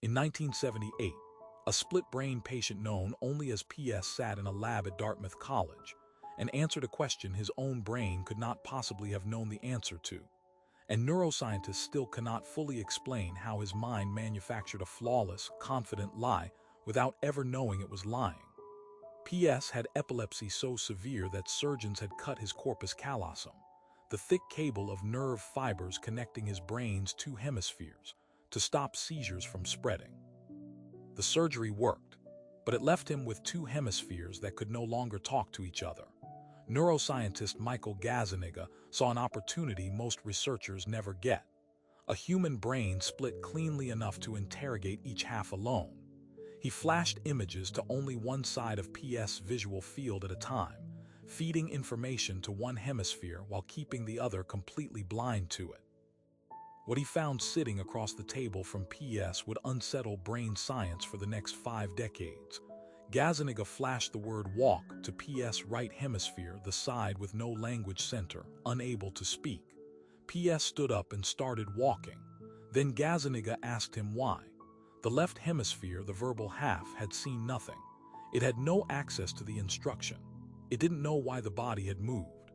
In 1978, a split-brain patient known only as PS sat in a lab at Dartmouth College and answered a question his own brain could not possibly have known the answer to. And neuroscientists still cannot fully explain how his mind manufactured a flawless, confident lie without ever knowing it was lying. PS had epilepsy so severe that surgeons had cut his corpus callosum, the thick cable of nerve fibers connecting his brain's two hemispheres, to stop seizures from spreading. The surgery worked, but it left him with two hemispheres that could no longer talk to each other. Neuroscientist Michael Gazzaniga saw an opportunity most researchers never get. A human brain split cleanly enough to interrogate each half alone. He flashed images to only one side of PS' visual field at a time, feeding information to one hemisphere while keeping the other completely blind to it. What he found sitting across the table from PS would unsettle brain science for the next 5 decades. Gazzaniga flashed the word walk to PS' right hemisphere, the side with no language center, unable to speak. PS stood up and started walking. Then Gazzaniga asked him why. The left hemisphere, the verbal half, had seen nothing. It had no access to the instruction. It didn't know why the body had moved.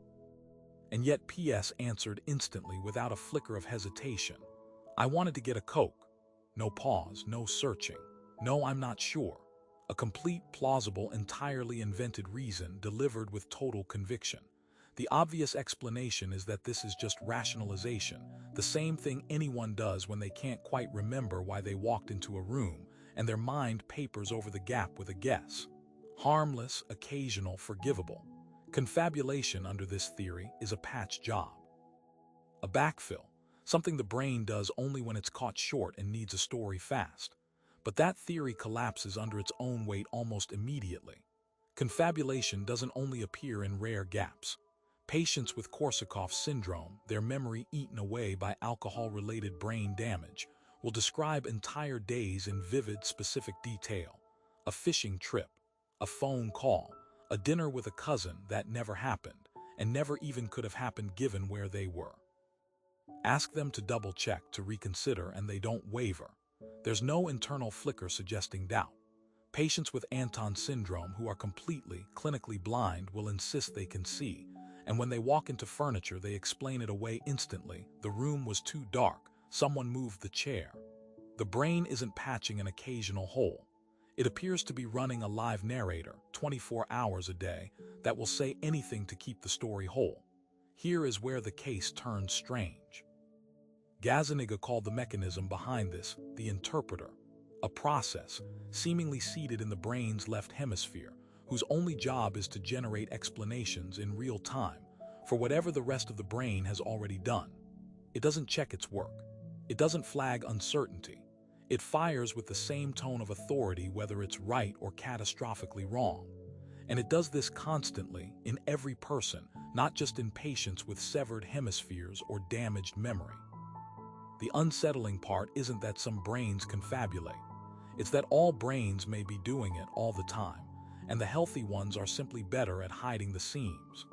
And yet PS answered instantly without a flicker of hesitation. I wanted to get a Coke. No pause, no searching. No, I'm not sure. A complete, plausible, entirely invented reason delivered with total conviction. The obvious explanation is that this is just rationalization, the same thing anyone does when they can't quite remember why they walked into a room, and their mind papers over the gap with a guess. Harmless, occasional, forgivable. Confabulation under this theory is a patch job. A backfill, something the brain does only when it's caught short and needs a story fast. But that theory collapses under its own weight almost immediately. Confabulation doesn't only appear in rare gaps. Patients with Korsakoff syndrome, their memory eaten away by alcohol-related brain damage, will describe entire days in vivid, specific detail. A fishing trip, a phone call, a dinner with a cousin that never happened, and never even could have happened given where they were. Ask them to double-check, to reconsider, and they don't waver. There's no internal flicker suggesting doubt. Patients with Anton syndrome who are completely, clinically blind will insist they can see, and when they walk into furniture they explain it away instantly. The room was too dark, someone moved the chair. The brain isn't patching an occasional hole. It appears to be running a live narrator, 24 hours a day, that will say anything to keep the story whole. Here is where the case turns strange. Gazzaniga called the mechanism behind this the interpreter, a process seemingly seated in the brain's left hemisphere, whose only job is to generate explanations in real time for whatever the rest of the brain has already done. It doesn't check its work. It doesn't flag uncertainty. It fires with the same tone of authority whether it's right or catastrophically wrong. And it does this constantly in every person, not just in patients with severed hemispheres or damaged memory. The unsettling part isn't that some brains confabulate. It's that all brains may be doing it all the time, and the healthy ones are simply better at hiding the seams.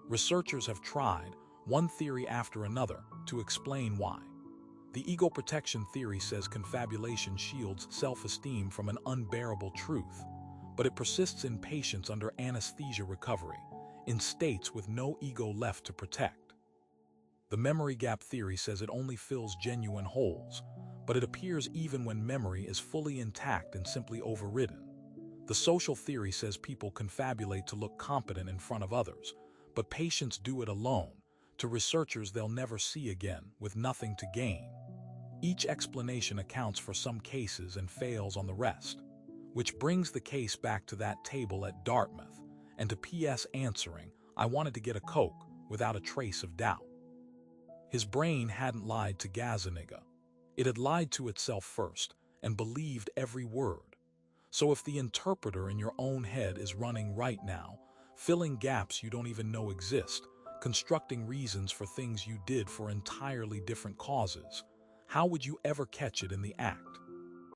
Researchers have tried, one theory after another, to explain why. The ego protection theory says confabulation shields self-esteem from an unbearable truth, but it persists in patients under anesthesia recovery, in states with no ego left to protect. The memory gap theory says it only fills genuine holes, but it appears even when memory is fully intact and simply overridden. The social theory says people confabulate to look competent in front of others, but patients do it alone, to researchers they'll never see again, with nothing to gain. Each explanation accounts for some cases and fails on the rest, which brings the case back to that table at Dartmouth, and to PS answering, I wanted to get a Coke, without a trace of doubt. His brain hadn't lied to Gazzaniga. It had lied to itself first, and believed every word. So if the interpreter in your own head is running right now, filling gaps you don't even know exist, constructing reasons for things you did for entirely different causes, how would you ever catch it in the act?